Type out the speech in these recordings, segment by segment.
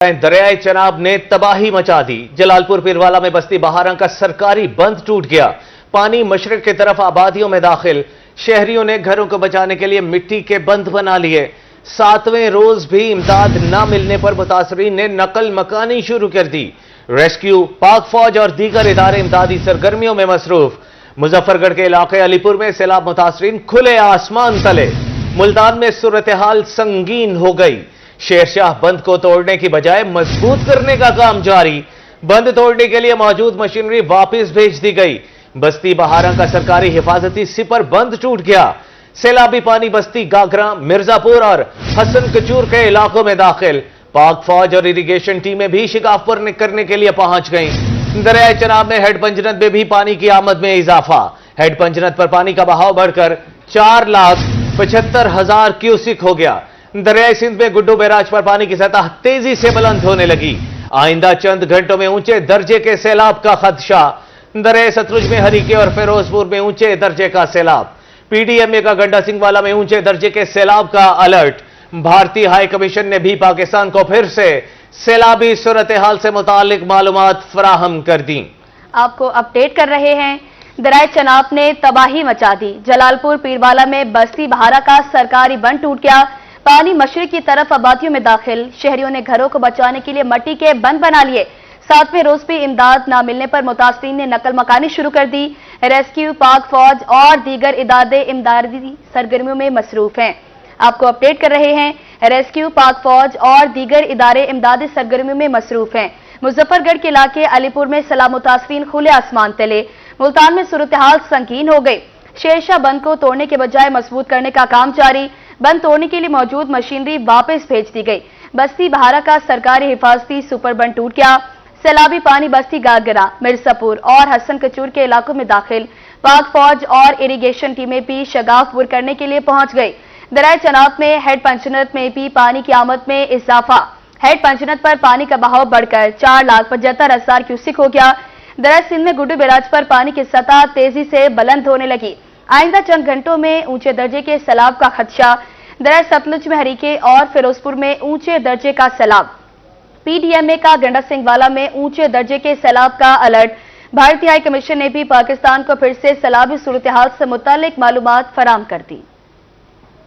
दरियाए चनाब ने तबाही मचा दी। जलालपुर पीरवाला में बस्ती बहारा का सरकारी बंद टूट गया। पानी मशरक की तरफ आबादियों में दाखिल। शहरियों ने घरों को बचाने के लिए मिट्टी के बंद बना लिए। 7वें रोज भी इमदाद न मिलने पर मुतासरीन ने नकल मकानी शुरू कर दी। रेस्क्यू, पाक फौज और दीगर इदारे इमदादी सरगर्मियों में मसरूफ। मुजफ्फरगढ़ के इलाके अलीपुर में सैलाब मुतासरीन खुले आसमान तले। मुल्तान में सूरत हाल संगीन हो गई। शेरशाह बंद को तोड़ने की बजाय मजबूत करने का काम जारी। बंद तोड़ने के लिए मौजूद मशीनरी वापस भेज दी गई। बस्ती बहारा का सरकारी हिफाजती सिपर बंद टूट गया। सैलाबी पानी बस्ती गागरा, मिर्जापुर और हसन कचूर के इलाकों में दाखिल। पाक फौज और इरिगेशन टीमें भी शिकाफ करने के लिए पहुंच गईं। दरियाए चनाब में हेड पंजनत में भी पानी की आमद में इजाफा। हेड पंजनत पर पानी का बहाव बढ़कर 4,75,000 क्यूसिक हो गया। दरियाई सिंध में गुड्डू बैराज पर पानी की सतह तेजी से बुलंद होने लगी। आइंदा चंद घंटों में ऊंचे दर्जे के सैलाब का खदशा। दरियाई सतलुज में हरीके और फिरोजपुर में ऊंचे दर्जे का सैलाब। पीडीएमए का गंडा सिंह वाला में ऊंचे दर्जे के सैलाब का अलर्ट। भारतीय हाई कमीशन ने भी पाकिस्तान को फिर से सैलाबी सूरत हाल से मुतालिक मालूमात फराहम कर दी। आपको अपडेट कर रहे हैं। दरियाए चनाब ने तबाही मचा दी। जलालपुर पीरवाला में बस्ती बहारा का सरकारी बंद टूट गया। पानी मशरक की तरफ आबादियों में दाखिल। शहरियों ने घरों को बचाने के लिए मिट्टी के बंद बना लिए। 7वें रोज भी इमदाद न मिलने पर मुतासरीन ने नकल मकानी शुरू कर दी। रेस्क्यू, पाक फौज और दीगर इदारे इमदादी सरगर्मियों में मसरूफ हैं। आपको अपडेट कर रहे हैं। रेस्क्यू, पाक फौज और दीगर इदारे इमदादी सरगर्मियों में मसरूफ हैं। मुजफ्फरगढ़ के इलाके अलीपुर में सैलाब मुतासरीन खुले आसमान तले। मुल्तान में सूरत हाल संगीन हो गई। शेरशाह बंद को तोड़ने के बजाय मजबूत करने का काम जारी। बंद तोड़ने के लिए मौजूद मशीनरी वापस भेज दी गई। बस्ती बहारा का सरकारी हिफाजती सुपर बंद टूट गया। सैलाबी पानी बस्ती गागरा, मिर्जापुर और हसन कचूर के इलाकों में दाखिल। पाक फौज और इरिगेशन टीमें भी शगाफ पुर करने के लिए पहुंच गई। दरियाए चनाब में हेड पंजनत में भी पानी की आमद में इजाफा। हेड पंजनत पर पानी का बहाव बढ़कर 4,75,000 क्यूसिक हो गया। दरियाए सिंध में गुड्डू बैराज पर पानी की सतह तेजी से बुलंद होने लगी। आइंदा चंद घंटों में ऊंचे दर्जे के सैलाब का खदशा। दरियाए सतलुज में हरीके और फिरोजपुर में ऊंचे दर्जे का सैलाब। पीडीएमए का गंडा सिंह वाला में ऊंचे दर्जे के सैलाब का अलर्ट। भारतीय हाई कमीशन ने भी पाकिस्तान को फिर से सैलाबी सूरत हाल से मुतालिक मालूमात फराहम कर दी।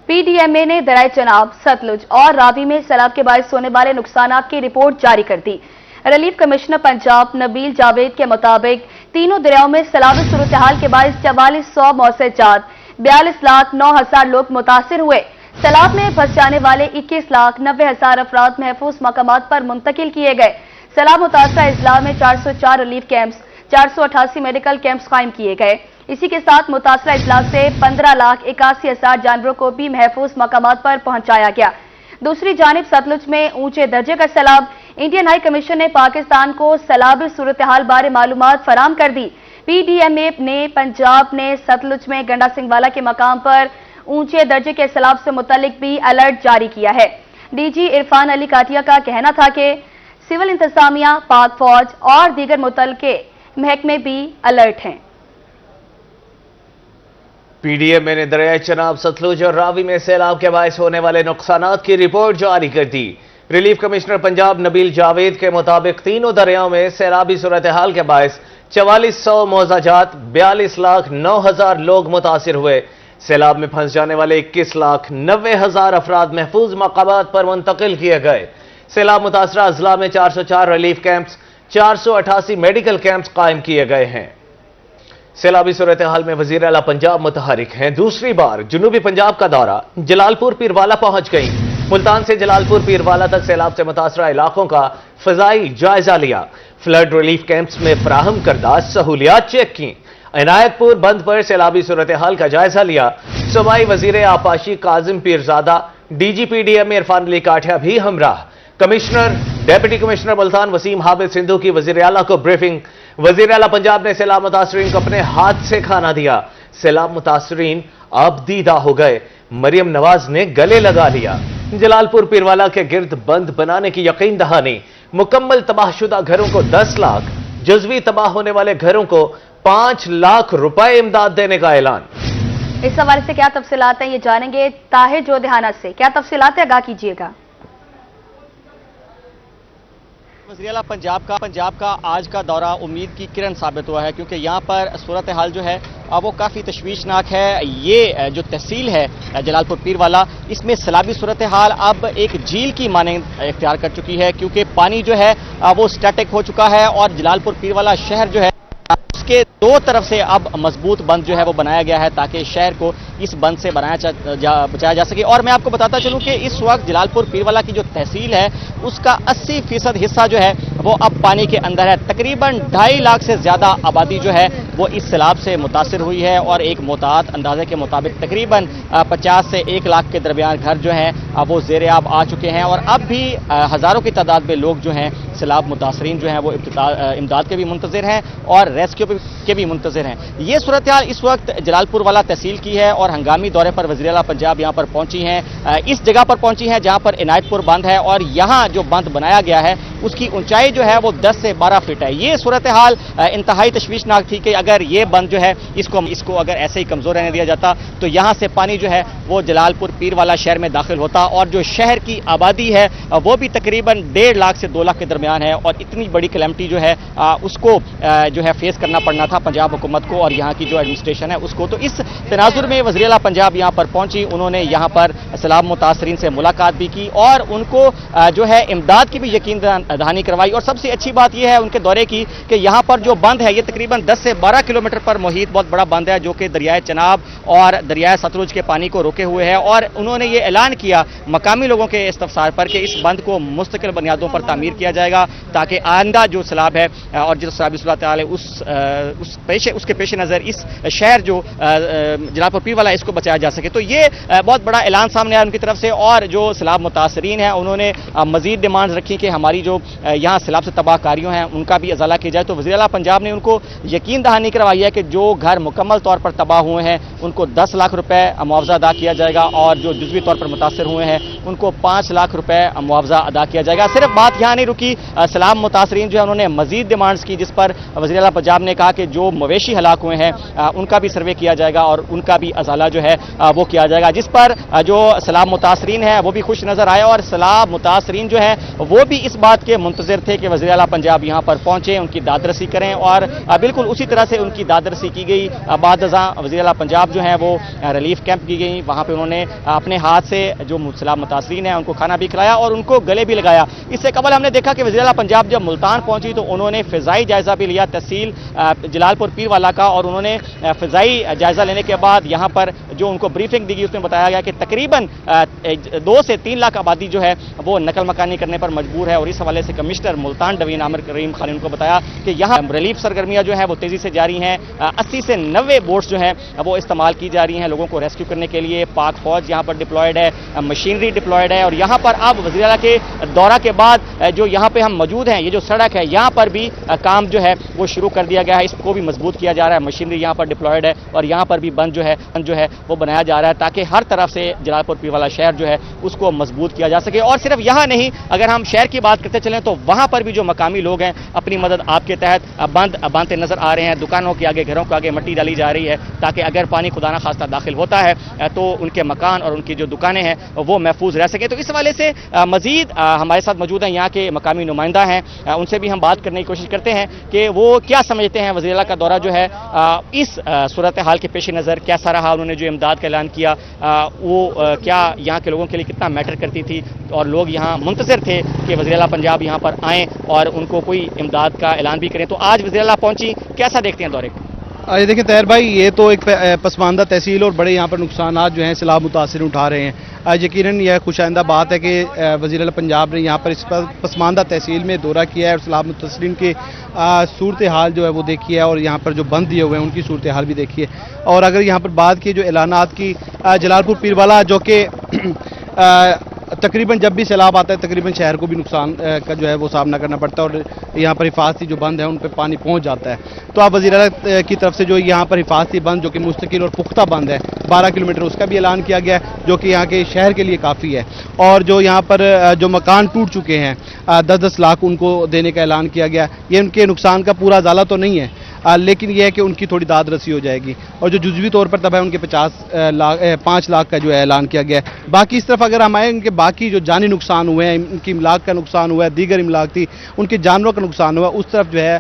पीडीएमए ने दरियाए चनाब, सतलुज और रावी में सैलाब के बायस होने वाले नुकसान की रिपोर्ट जारी कर दी। रिलीफ कमिश्नर पंजाब नबील जावेद के मुताबिक तीनों दरियाओं में सैलाबी सूरत हाल के बायस 4400 मौसे जात, 42,09,000 लोग मुतासिर हुए। सैलाब में फंस जाने वाले 21,90,000 अफराद महफूज मकामात पर मुंतकिल किए गए। सैलाब मुतासरा अजला में 404 रिलीफ कैंप्स, 488 मेडिकल कैंप्स कायम किए गए। इसी के साथ मुतासरा अजला से 15,81,000 जानवरों को भी महफूज मकामात पर पहुंचाया गया। दूसरी जानिब सतलुज में ऊंचे दर्जे का सैलाब। इंडियन हाई कमीशन ने पाकिस्तान को सैलाबी सूरत हाल बारे मालूमात फराहम कर दी। पीडीएमए ने पंजाब ने सतलुज में गंडा सिंह वाला के मकाम पर ऊंचे दर्जे के सैलाब से मुतालिक भी अलर्ट जारी किया है। डीजी इरफान अली काटिया का कहना था कि सिविल इंतजामिया, पाक फौज और दीगर मुतल्लिके महकमे भी अलर्ट हैं। पीडीएमए ने दरियाए चनाब, सतलुज और रावी में सैलाब के बायस होने वाले नुकसानात की रिपोर्ट जारी कर दी। रिलीफ कमिश्नर पंजाब नबील जावेद के मुताबिक तीनों दरियाओं में सैलाबी सूरत हाल के बायस 4400 मौजाजात, 42,09,000 लोग मुतासिर हुए। सैलाब में फंस जाने वाले 21,90,000 अफराद महफूज मकामात पर मुंतकिल किए गए। सैलाब मुतासरा अजला में 404 रिलीफ कैंप्स, 488 मेडिकल कैंप्स कायम किए गए हैं। सैलाबी सूरत हाल में वजीर आला पंजाब मुतहरिक हैं। दूसरी बार जुनूबी पंजाब का दौरा। जलालपुर पीरवाला पहुंच गई। मुल्तान से जलालपुर पीरवाला तक सैलाब से मुतासरा इलाकों का फजाई जायजा लिया। फ्लड रिलीफ कैंप्स में फराहम करदा सहूलियात चेक की। इनायतपुर बंद पर सैलाबी सूरत हाल का जायजा लिया। सूबाई वजीर आपाशी काजिम पीरजादा, डीजी पीडीएमए इरफान अली काठिया भी हमराह। Commissioner, deputy commissioner Multan Waseem Hamid Sindhu की वजीर आला को ब्रीफिंग। वजीर आला पंजाब ने सैलाब मुतासरीन को अपने हाथ से खाना दिया। सैलाब मुतासरीन अब दीदा हो गए। मरियम नवाज ने गले लगा लिया। जलालपुर पीरवाला के गिर्द बंद बनाने की यकीन दहानी। मुकम्मल तबाहशुदा घरों को 10 लाख, जुजवी तबाह होने वाले घरों को 5 लाख रुपए इमदाद देने का ऐलान। इस हवाले से क्या तफसीलात हैं ये जानेंगे ताहिर जोधहाना से। क्या तफसीलात है, आगाह कीजिएगा। वज़ीर-ए-आला पंजाब का आज का दौरा उम्मीद की किरण साबित हुआ है, क्योंकि यहाँ पर सूरत हाल जो है वो काफ़ी तशवीशनाक है। ये जो तहसील है जलालपुर पीरवाला, इसमें सैलाबी सूरत हाल अब एक झील की मानंद इख्तियार कर चुकी है, क्योंकि पानी जो है वो स्टैटिक हो चुका है और जलालपुर पीरवाला शहर जो है उसके दो तरफ से अब मजबूत बंद जो है वो बनाया गया है, ताकि शहर को इस बंद से बचाया जा सके। और मैं आपको बताता चलूं कि इस वक्त जलालपुर पीरवाला की जो तहसील है उसका 80% हिस्सा जो है वो अब पानी के अंदर है। तकरीबन 2.5 लाख से ज्यादा आबादी जो है वो इस सैलाब से मुतासिर हुई है और एक मोहतात अंदाजे के मुताबिक तकरीबन 50 से 1 लाख के दरमियान घर जो हैं वो ज़ेर आब आ चुके हैं और अब भी हज़ारों की तादाद में लोग जो हैं सैलाब मुतासरीन जो हैं वो इमदाद के भी मुंतज़िर हैं और रेस्क्यू के भी मुंतज़िर हैं। ये सूरत हाल इस वक्त जलालपुर वाला तहसील की है और हंगामी दौरे पर वज़ीर-ए-आला पंजाब यहाँ पर पहुंची हैं। इस जगह पर पहुंची हैं जहाँ पर इनायतपुर बंद है और यहाँ जो बंद बनाया गया है उसकी ऊंचाई जो है वो 10 से 12 फीट है। ये सूरत हाल इंतहाई तशवीशनाक थी कि अगर ये बंद जो है इसको अगर ऐसे ही कमज़ोर रहने दिया जाता तो यहाँ से पानी जो है वो जलालपुर पीरवाला शहर में दाखिल होता और जो शहर की आबादी है वो भी तकरीबन 1.5 लाख से 2 लाख के दरमियान है और इतनी बड़ी कैलेमिटी जो है उसको जो है फेस करना पड़ना था पंजाब हुकूमत को और यहाँ की जो एडमिनिस्ट्रेशन है उसको। तो इस तनाजुर में वज़ीर-ए-आला पंजाब यहाँ पर पहुंची, उन्होंने यहाँ पर सैलाब मुतासरीन से मुलाकात भी की और उनको जो है इमदाद की भी यकीन दहानी करवाई। और सबसे अच्छी बात यह है उनके दौरे की कि यहाँ पर जो बंद है ये तकरीबन 10 से 12 किलोमीटर पर मुहित बहुत बड़ा बंद है जो कि दरियाए चनाब और दरियाए सतलुज के पानी को रोके हुए है और उन्होंने ये ऐलान किया मकामी लोगों के इस्तफसार पर कि इस बंद को मुस्तकिल बुनियादों पर तामीर किया जाएगा ताकि आइंदा जो सैलाब है और जो सैलाबी सूरत हाल है उसके पेश नज़र इस शहर जो जलालपुर पीरवाला इसको बचाया जा सके। तो ये बहुत बड़ा ऐलान सामने आया उनकी तरफ से और जो सैलाब मुतासरीन हैं उन्होंने मजीद डिमांड्स रखी कि हमारी जो यहाँ सैलाब से तबाहकारियों हैं उनका भी अजाला किया जाए। तो वज़ीर-ए-आला पंजाब ने उनको यकीन दहानी करवाई है कि जो घर मुकम्मल तौर पर तबाह हुए हैं उनको 10 लाख रुपए मुआवजा अदा किया जाएगा और जो जुज़वी तौर पर मुतासर हुए हैं उनको 5 लाख रुपए मुआवजा अदा किया जाएगा। सिर्फ बात यहाँ नहीं रुकी, सैलाब मुतासरीन जो है उन्होंने मजीद डिमांड्स की जिस पर वज़ीर-ए-आला पंजाब ने कहा कि जो मवेशी हलाक हुए हैं उनका भी सर्वे किया जाएगा और उनका भी अजाला जो है वो किया जाएगा, जिस पर जो सैलाब मुतासरीन है वो भी खुश नजर आए और सैलाब मुतासरीन जो है वो भी इस बात के मुंतज़िर थे कि वज़ीर-ए-आला पंजाब यहाँ पर पहुंचे, उनकी दादरसी करें और बिल्कुल उसी तरह से उनकी दादरसी की गई। बाद वज़ीर-ए-आला पंजाब जो है वो रिलीफ कैंप की गई, वहाँ पर उन्होंने अपने हाथ से जो सैलाब मुतासरीन है उनको खाना भी खिलाया और उनको गले भी लगाया। इससे कबल हमने देखा कि वज़ीर-ए-आला पंजाब जब मुल्तान पहुंची तो उन्होंने फ़िज़ाई जायजा भी लिया तहसील जलालपुर पीरवाला का और उन्होंने फ़िज़ाई जायजा लेने के बाद यहाँ पर जो उनको ब्रीफिंग दी गई उसमें बताया गया कि तकरीबन 2 से 3 लाख आबादी जो है वो नकल मकानी करने पर मजबूर है और इस हवाले से कमिश्नर मुल्तान डवीन आमिर करीम खान ने उनको बताया कि यहाँ रिलीफ सरगर्मियाँ जो है वो तेज़ी से जारी हैं। 80 से 90 बोट्स जो हैं वो इस्तेमाल की जा रही हैं लोगों को रेस्क्यू करने के लिए। पाक फौज यहाँ पर डिप्लॉयड है, मशीनरी डिप्लॉयड है और यहाँ पर अब वज़ीर-ए-आला के दौरा के बाद जो यहाँ पे हम मौजूद हैं ये जो सड़क है यहाँ पर भी काम जो है वो शुरू कर दिया गया है, इसको भी मजबूत किया जा रहा है। मशीनरी यहाँ पर डिप्लॉयड है और यहाँ पर भी बंद जो है वो बनाया जा रहा है ताकि हर तरफ से जलालपुर पीरवाला शहर जो है उसको मजबूत किया जा सके। और सिर्फ यहाँ नहीं, अगर हम शहर की बात करते चलें तो वहाँ पर भी जो मकामी लोग हैं अपनी मदद आपके तहत बांधते नजर आ रहे हैं। दुकानों के आगे, घरों के आगे मट्टी डाली जा रही है ताकि अगर पानी खुदा ना खास्ता दाखिल होता है तो उनके मकान और उनकी जो दुकानें हैं वो महफूज रह सके। तो इस हवाले से मजीद हमारे साथ मौजूद हैं यहाँ के मकामी नुमाइंदा हैं, उनसे भी हम बात करने की कोशिश करते हैं कि वो क्या समझते हैं वज़ीर-ए-आला का दौरा जो है इस सूरत हाल के पेश नज़र कैसा रहा। उन्होंने जो इमदाद का ऐलान किया वो क्या यहाँ के लोगों के लिए कितना मैटर करती थी और लोग यहाँ मुंतज़िर थे कि वज़ीर-ए-आला पंजाब यहाँ पर आएँ और उनको कोई इमदाद का ऐलान भी करें। तो आज वज़ीर-ए-आला पहुँची, कैसा देखते हैं दौरे को? ये देखिए तैयार भाई, ये तो एक पसमानदा तहसील और बड़े यहाँ पर नुकसानात जो हैं सैलाब मुतासिर उठा रहे हैं। यकीनन यह खुशाइंदा बात है कि वज़ीर-ए-आला पंजाब ने यहाँ पर इस पसमानदा तहसील में दौरा किया है और सैलाब मुतासिरीन की सूरत हाल जो है वो देखी है और यहाँ पर जो बंद दिए हुए हैं उनकी सूरत हाल भी देखी है। और अगर यहाँ पर बात की जो ऐलानात की, जलालपुर पीरवाला जो कि तकरीबन जब भी सैलाब आता है तकरीबन शहर को भी नुकसान का जो है वो सामना करना पड़ता है और यहाँ पर हिफाजती जो बंद है उन पर पानी पहुँच जाता है। तो अब वज़ीर-ए-आला की तरफ से जो यहाँ पर हिफाजती बंद जो कि मुस्तकिल और पुख्ता बंद है 12 किलोमीटर, उसका भी ऐलान किया गया है जो कि यहाँ के शहर के लिए काफ़ी है। और जो यहाँ पर जो मकान टूट चुके हैं 10-10 लाख उनको देने का ऐलान किया गया। ये उनके नुकसान का पूरा अजाला तो नहीं है لیکن یہ ہے کہ ان کی تھوڑی داد رسی ہو جائے گی، اور جو جزوی طور پر تباہ ہے ان کے 5 لاکھ کا جو ہے اعلان کیا گیا ہے۔ باقی اس طرف اگر ہم آئیں، ان کے باقی جو جانی نقصان ہوئے ہیں، ان کی املاک کا نقصان ہوا ہے، دیگر املاک تھی ان کے جانوروں کا نقصان ہوا ہے، اس طرف جو ہے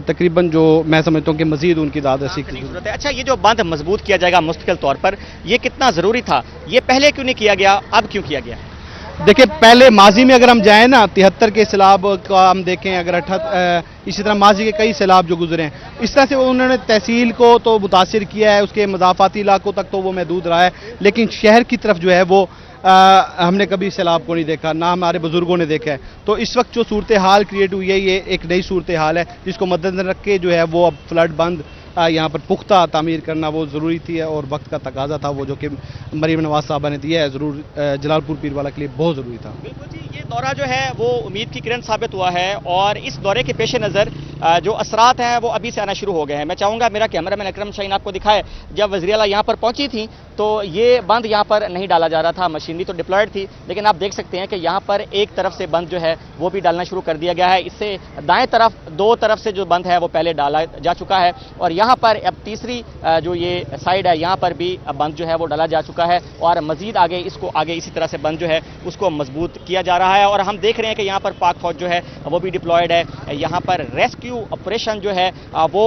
تقریباً جو میں سمجھتا ہوں کہ مزید ان کی داد رسی کی ضرورت ہے۔ اچھا، یہ جو بند مضبوط کیا جائے گا مستقل طور پر، یہ کتنا ضروری تھا؟ یہ پہلے کیوں نہیں کیا گیا، اب کیوں کیا گیا؟ دیکھیں، پہلے ماضی میں اگر ہم جائیں نا، 73 کے سیلاب کا ہم دیکھیں، اگر اسی طرح ماضی کے کئی سیلاب جو گزرے ہیں، اس طرح سے انہوں نے تحصیل کو تو متاثر کیا ہے، اس کے مضافاتی علاقوں تک تو وہ محدود رہا ہے، لیکن شہر کی طرف جو ہے وہ ہم نے کبھی سیلاب کو نہیں دیکھا، نہ ہمارے بزرگوں نے دیکھا ہے۔ تو اس وقت جو صورتحال کریٹ ہوئی ہے، یہ ایک نئی صورتحال ہے جس کو مد نظر رکھ کے جو ہے وہ اب فلڈ بند یہاں پر پختہ تعمیر کرنا وہ ضروری تھی، اور وقت کا تقاضا تھا، وہ جو کہ مریم نواز صاحبہ نے دیا ہے، ضرور جلال پور پیروالا کے لیے بہت ضروری تھا۔ بالکل جی، یہ دورہ جو ہے وہ امید کی کرن ثابت ہوا ہے، اور اس دورے کے پیش نظر جو اثرات ہیں وہ ابھی سے آنا شروع ہو گئے ہیں۔ میں چاہوں گا میرا کیمرہ مین اکرم شاہین آپ کو دکھائے، جب وزیر اعلیٰ یہاں پر پہنچی تھیں تو یہ بند یہاں پر نہیں ڈالا جا رہا تھا، مشینری تو ڈپلائڈ تھی، لیکن آپ دیکھ سکتے ہیں کہ یہاں پر ایک طرف سے بند جو ہے وہ بھی ڈالنا شروع کر دیا گیا ہے۔ اس سے دائیں طرف 2 طرف سے جو بند ہے وہ پہلے ڈالا جا چکا ہے، اور یہاں پر اب تیسری جو یہ سائیڈ ہے یہاں پر بھی بند جو ہے وہ ڈالا جا چکا ہے، اور مزید آگے اس کو آگے اسی طرح سے بند جو ہے اس کو مضبوط کیا جا رہا ہے۔ اور ہم دیکھ رہے ہیں کہ یہاں پر پاک فوج جو ہے وہ بھی ڈپلائڈ ہے، یہاں پر ریسکیو آپریشن جو ہے وہ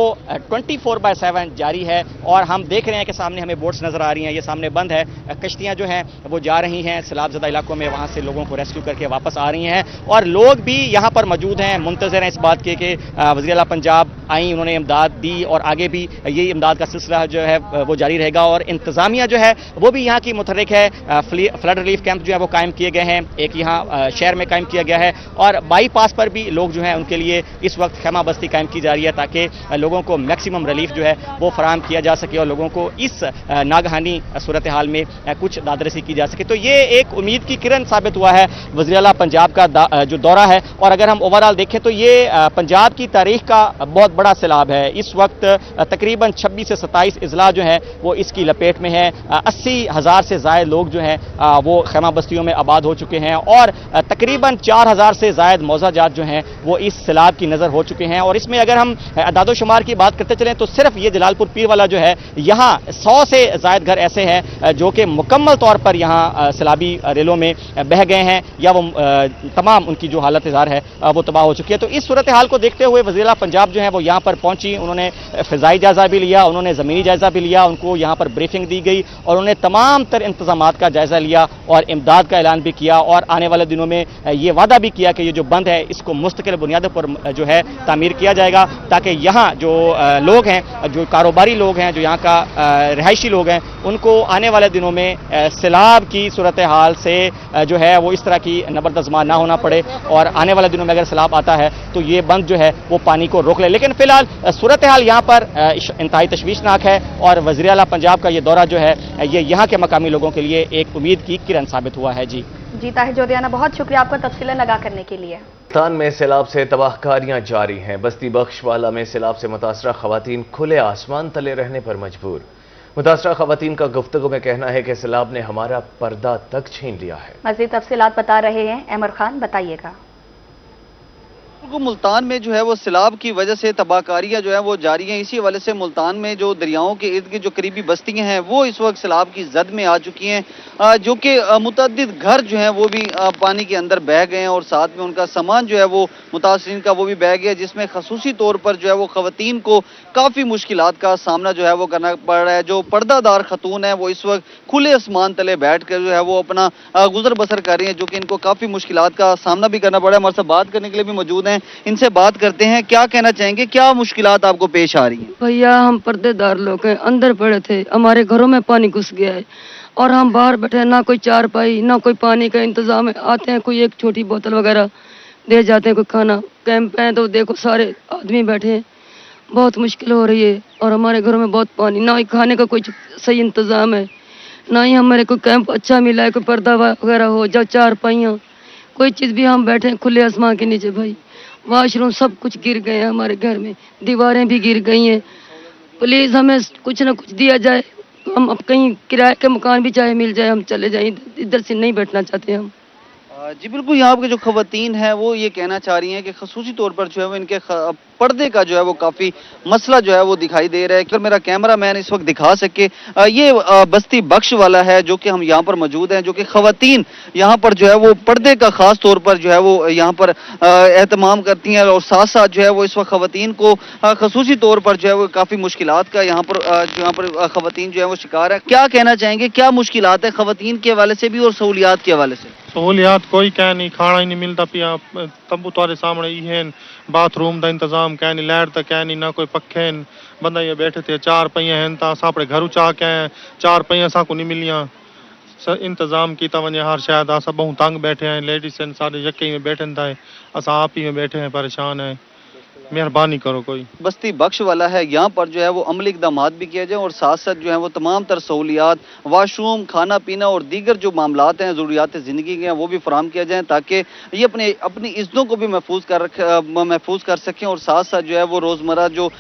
24/7 جاری ہے، اور ہم دیکھ رہے ہیں کہ سامنے ہمیں بوٹس نظر آ رہی ہیں، یہ سامنے بند ہے، کشتیاں جو ہیں وہ جا رہی ہیں سیلاب زدہ علاقوں میں، وہاں سے لوگوں کو ریسکیو کر کے واپس آ رہی ہیں، اور لوگ بھی یہاں پر موجود ہیں، منتظر ہیں اس بات کے کہ وزیر اعلیٰ پنجاب آئیں، انہوں نے امداد دی، اور آگے بھی یہ امداد کا سلسلہ جو ہے وہ جاری رہے گا، اور انتظامیہ جو ہے وہ بھی یہاں کی متحرک ہے۔ فلڈ ریلیف کیمپ جو ہے وہ قائم کیے گئے ہیں، ایک یہاں شہر میں قائم کیا گیا ہے، اور بائی پاس پر بھی لوگ جو ہیں ان کے لیے اس وقت خیمہ بستی قائم کی جا رہی ہے، تاکہ لوگوں کو میکسیمم ریلیف جو ہے وہ فراہم کیا جا سکے، اور لوگوں کو اس ناگہانی صورتحال میں کچھ دادرسی کی جا سکے۔ تو یہ ایک امید کی کرن ثابت ہوا ہے وزیر اعلیٰ پنجاب کا جو دورہ ہے، اور اگر ہم اوورآل دیکھیں تو یہ پنجاب کی تاریخ کا بہت بڑا سیلاب ہے۔ اس وقت تقریباً 26 سے 27 اضلاع جو ہیں وہ اس کی لپیٹ میں ہیں، 80,000 سے زائد لوگ جو ہیں وہ خیمہ بستیوں میں آباد ہو چکے ہیں، اور تقریباً 4,000 سے زائد موضع جات جو ہیں وہ اس سیلاب کی نظر ہو چکے ہیں۔ اور اس میں اگر ہم اعداد و شمار کی بات کرتے چلیں تو صرف یہ جلال پور پیر والا جو ہے، یہاں 100 سے زائد گھر ایسے ہیں جو کہ مکمل طور پر یہاں سیلابی ریلوں میں بہہ گئے ہیں، یا وہ تمام ان کی جو حالت زار ہے وہ تباہ ہو چکی ہے۔ تو اس صورتحال کو دیکھتے ہوئے وزیر اعلیٰ پنجاب جو ہیں وہ یہاں پر پہنچی، انہوں نے فضائی جائزہ بھی لیا، انہوں نے زمینی جائزہ بھی لیا، ان کو یہاں پر بریفنگ دی گئی، اور انہوں نے تمام تر انتظامات کا جائزہ لیا، اور امداد کا اعلان بھی کیا، اور آنے والے دنوں میں یہ وعدہ بھی کیا کہ یہ جو بند ہے اس کو مستقل بنیادوں پر جو ہے تعمیر کیا جائے گا، تاکہ یہاں جو لوگ ہیں، جو کاروباری لوگ ہیں، جو یہاں کا رہائشی لوگ ہیں، ان کو آنے والے دنوں میں سیلاب کی صورتحال سے جو ہے وہ اس طرح کی نبردازمان نہ ہونا پڑے، اور آنے والے دنوں میں اگر سیلاب آتا ہے تو یہ بند جو ہے وہ پانی کو روک لے۔ لیکن فی الحال صورتحال یہاں پر انتہائی تشویشناک ہے، اور وزیر اعلیٰ پنجاب کا یہ دورہ جو ہے یہ یہاں کے مقامی لوگوں کے لیے ایک امید کی کرن ثابت ہوا ہے۔ جی طاہر جودیانہ، بہت شکریہ آپ کا تفصیلیں لگا کرنے کے لیے۔ پاکستان میں سیلاب سے تباہ کاریاں جاری ہیں۔ بستی بخش والا میں سیلاب سے متاثرہ خواتین کھلے آسمان تلے رہنے پر مجبور۔ متاثرہ خواتین کا گفتگو میں کہنا ہے کہ سیلاب نے ہمارا پردہ تک چھین لیا ہے۔ مزید تفصیلات بتا رہے ہیں احمد خان، بتائیے گا۔ ملتان میں جو ہے وہ سیلاب کی وجہ سے تباہ کاریاں جو ہیں وہ جاری ہیں۔ اسی حوالے سے ملتان میں جو دریاؤں کے ارد گرد جو قریبی بستیاں ہیں وہ اس وقت سیلاب کی زد میں آ چکی ہیں، جو کہ متعدد گھر جو ہیں وہ بھی پانی کے اندر بہہ گئے ہیں، اور ساتھ میں ان کا سامان جو ہے وہ متاثرین کا وہ بھی بہہ گیا، جس میں خصوصی طور پر جو ہے وہ خواتین کو کافی مشکلات کا سامنا جو ہے وہ کرنا پڑ رہا ہے۔ جو پردہ دار خاتون ہیں وہ اس وقت کھلے آسمان تلے بیٹھ کر جو ہے وہ اپنا گزر بسر کر رہی ہیں، جو کہ ان کو کافی مشکلات کا سامنا بھی کرنا پڑ رہا ہے۔ ہمارے ساتھ بات کرنے کے لیے بھی موجود ہیں، ان سے بات کرتے ہیں، کیا کہنا چاہیں گے، کیا مشکلات آپ کو پیش آ رہی ہیں؟ بھیا ہم پردے دار لوگ ہیں، اندر پڑے تھے، ہمارے گھروں میں پانی گھس گیا ہے، اور ہم باہر بیٹھے ہیں، نہ کوئی چارپائی نہ کوئی پانی کا انتظام ہے۔ آتے ہیں کوئی ایک چھوٹی بوتل وغیرہ دے جاتے ہیں، کوئی کھانا کیمپ ہے تو دیکھو سارے آدمی بیٹھے ہیں، بہت مشکل ہو رہی ہے، اور ہمارے گھروں میں بہت پانی، نہ ہی کھانے کا کوئی صحیح انتظام ہے، نہ ہی ہمارے کوئی کیمپ اچھا ملا ہے، کوئی پردہ وغیرہ ہو جا، چارپائیاں کوئی چیز بھی۔ ہم بیٹھے ہیں کھلے آسمان کے نیچے بھائی، واش روم سب کچھ گر گئے ہیں ہمارے گھر میں، دیواریں بھی گر گئی ہیں۔ پلیز ہمیں کچھ نہ کچھ دیا جائے، ہم اب کہیں کرائے کے مکان بھی چاہے مل جائے ہم چلے جائیں، ادھر سے نہیں بیٹھنا چاہتے ہم۔ जी बिल्कुल, यहाँ पे जो खवातीन हैं वो ये कहना चाह रही हैं कि खसूसी तौर पर जो है वो इनके पर्दे का जो है वो काफ़ी मसला जो है वो दिखाई दे रहा है। अगर मेरा कैमरा मैन इस वक्त दिखा सके, ये बस्ती बख्श वाला है जो कि हम यहाँ पर मौजूद हैं, जो कि खवातीन यहाँ पर जो है वो पर्दे का खास तौर पर जो है वो यहाँ पर एहतमाम करती हैं, और साथ साथ जो है वो इस वक्त खवातीन को खसूसी तौर पर जो है वो काफ़ी मुश्किलात का यहाँ पर खवातीन जो है वो शिकार है। क्या कहना चाहेंगे, क्या मुश्किलात है खवातीन के हवाले से भी और सहूलियात के हवाले से? सहूलियात कोई कह नहीं, खाना ही नहीं मिलता पिया, तंबू तुहारे सामने ही हैं, बाथरूम का इंतजाम कह नहीं, लाइट तक कह नहीं, ना कोई पखे हैं, बंदा ये बैठे थे, चार पहिया हैं ता असां अपने घर चाह के आए, चार पहिया असां को नहीं मिलियां, इंतजाम किया वने हर शायद असां बहु तंग बैठे हैं, लेडीज हैं सारे यके में बैठे था, असां आप ही में बैठे हैं, परेशान हैं, मेहरबानी करो कोई। बस्ती बख्श वाला है, यहाँ पर जो है वो अमली इक़दामात भी किए जाएं और साथ साथ जो है वो तमाम तर सहूलियात, वाशरूम, खाना पीना और दीगर जो मामलात हैं, ज़रूरियात ज़िंदगी के हैं, वो भी फराहम किया जाएँ ताकि ये अपनी इज़्ज़तों को भी महफूज कर सकें, और साथ साथ जो है वो रोज़मर्रा जो।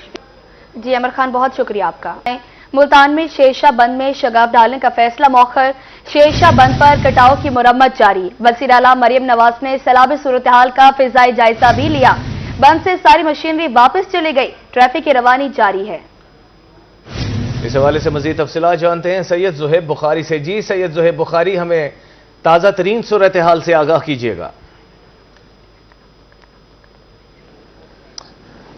जी अमर खान, बहुत शुक्रिया आपका। मुल्तान में शेरशाह बंद में शगाफ डालने का फैसला मौखर, शेरशाह बंद पर कटाव की मुरम्मत जारी। वज़ीर आला मरियम नवाज ने सैलाबी सूरत हाल का फिजाई जायजा भी लिया। बंद से सारी मशीनरी वापस चली गई, ट्रैफिक की रवानी जारी है। इस हवाले से मजीद तफसीलात जानते हैं सैयद ज़ुहैब बुखारी से। जी सैयद ज़ुहैब बुखारी, हमें ताज़ा तरीन सूरत हाल से आगाह कीजिएगा।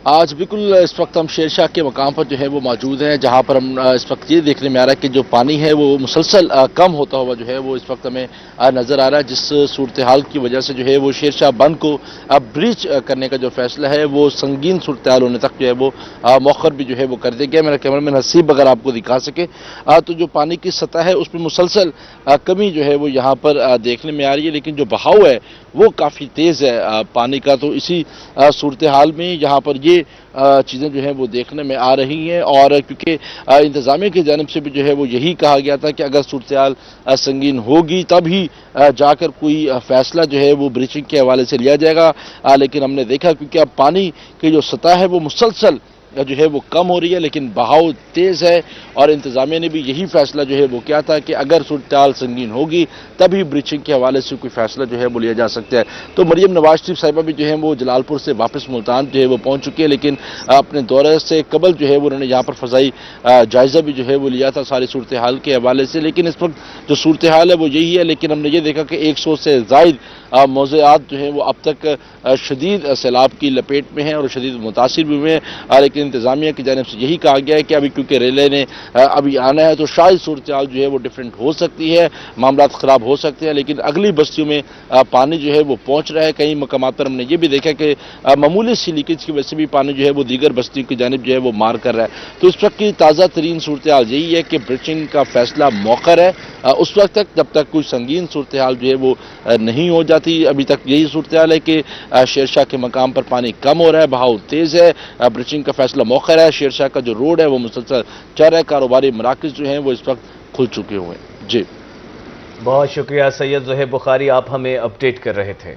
आज बिल्कुल इस वक्त हम शेरशाह के मकाम पर जो है वो मौजूद हैं, जहां पर हम इस वक्त ये देखने में आ रहा है कि जो पानी है वो मुसलसल कम होता हुआ जो है वो इस वक्त हमें नज़र आ रहा है, जिस सूरत हाल की वजह से जो है वो शेरशाह बंद को ब्रीच करने का जो फैसला है वो संगीन सूरत हाल होने तक जो है वो मौखर भी जो है वो कर दिया गया। मेरा कैमरामैन हसीब अगर आपको दिखा सके तो जो पानी की सतह है उसमें मुसलसल कमी जो है वो यहाँ पर देखने में आ रही है, लेकिन जो बहाव है वो काफ़ी तेज़ है पानी का। तो इसी सूरत हाल में यहाँ पर ये चीज़ें जो हैं वो देखने में आ रही हैं, और क्योंकि इंतज़ामिया की जानिब से भी जो है वो यही कहा गया था कि अगर सूरत हाल संगीन होगी तभी जाकर कोई फैसला जो है वो ब्रीचिंग के हवाले से लिया जाएगा, लेकिन हमने देखा क्योंकि अब पानी की जो सतह है वो मुसलसल जो है वो कम हो रही है, लेकिन बहाव तेज़ है, और इंतज़ामिया ने भी यही फैसला जो है वो किया था कि अगर सूरत हाल संगीन होगी तभी ब्रीचिंग के हवाले से कोई फैसला जो है वो लिया जा सकता है। तो मरियम नवाज शरीफ साहिबा भी जो है वो जलालपुर से वापस मुल्तान जो है वो पहुँच चुकी है, लेकिन अपने दौरे से कबल जो है वो उन्होंने यहाँ पर फ़ज़ाई जायज़ा भी जो है वो लिया था सारी सूरत हाल के हवाले से। लेकिन इस वक्त जो सूरत हाल है वो यही है, लेकिन हमने ये देखा कि 100 से ज़ायद मौज़ेआत जो हैं वो अब तक शदीद सैलाब की लपेट में हैं और शदीद मुतासिर भी हुए हैं, लेकिन इंतज़ामिया की जानिब से यही कहा गया है कि अभी क्योंकि रेलवे ने अभी आना है तो शायद सूरत हाल जो है वो डिफरेंट हो सकती है, मामला ख़राब हो सकते हैं, लेकिन अगली बस्तियों में पानी जो है वो पहुँच रहा है। कई मकामात पर हमने ये भी देखा कि मामूली सी लीकेज की वजह से भी पानी जो है वो दीगर बस्तियों की जानिब जो है वो मार कर रहा है। तो इस वक्त की ताज़ा तरीन सूरत हाल यही है कि ब्रीचिंग का फैसला मौखर है उस वक्त तक जब तक कोई संगीन सूरत हाल जो है वो नहीं हो जाती। अभी तक यही सूरत हाल है कि शेरशाह के मकाम पर पानी कम हो रहा है, बहाव तेज़ है, ब्रीचिंग का फैसला मौखर है, शेरशाह का जो रोड है वो मुसलसल चल रहा है, कारोबारी मराकज़ जो हैं वो इस वक्त खुल चुके हुए हैं। जी बहुत शुक्रिया सैयद ज़ुहैब बुखारी, आप हमें अपडेट कर रहे थे।